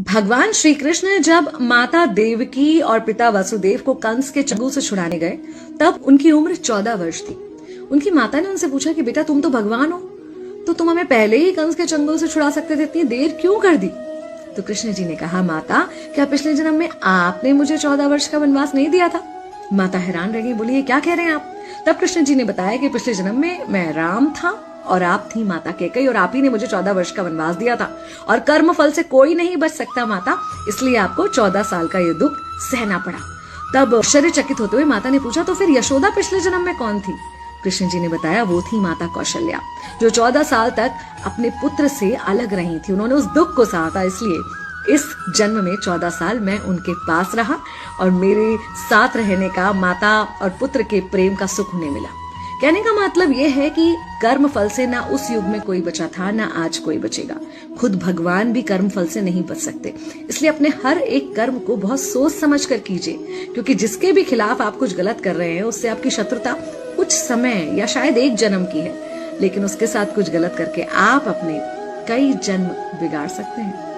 भगवान श्री कृष्ण जब माता देवकी और पिता वसुदेव को कंस के चंगुल से छुड़ाने गए तब उनकी उम्र 14 वर्ष थी। उनकी माता ने उनसे पूछा कि बेटा तुम तो भगवान हो, तो तुम हमें पहले ही कंस के चंगुल से छुड़ा सकते थे, इतनी देर क्यों कर दी? तो कृष्ण जी ने कहा, माता क्या पिछले जन्म में आपने मुझे 14 वर्ष का वनवास नहीं दिया था? माता हैरान रह गई, बोली ये क्या कह रहे हैं आप? तब कृष्ण जी ने बताया कि पिछले जन्म में मैं राम था और आप थी माता कैकेयी और आप ही ने मुझे 14 वर्ष का वनवास दिया था और कर्म फल से कोई नहीं बच सकता माता, इसलिए आपको 14 साल का ये दुख सहना पड़ा। तब आश्चर्यचकित होते हुए माता ने पूछा, तो फिर यशोदा पिछले जन्म में कौन थी? कृष्ण जी ने बताया, वो थी माता कौशल्या, जो 14 साल तक अपने पुत्र से अलग रही थी। उन्होंने उस दुख को सहा था, इसलिए इस जन्म में 14 साल मैं उनके पास रहा और मेरे साथ रहने का माता और पुत्र के प्रेम का सुख उन्हें मिला। कहने का मतलब यह है कि कर्म फल से ना उस युग में कोई बचा था, ना आज कोई बचेगा। खुद भगवान भी कर्म फल से नहीं बच सकते, इसलिए अपने हर एक कर्म को बहुत सोच समझ कर कीजिए, क्योंकि जिसके भी खिलाफ आप कुछ गलत कर रहे हैं उससे आपकी शत्रुता कुछ समय या शायद एक जन्म की है, लेकिन उसके साथ कुछ गलत करके आप अपने कई जन्म बिगाड़ सकते हैं।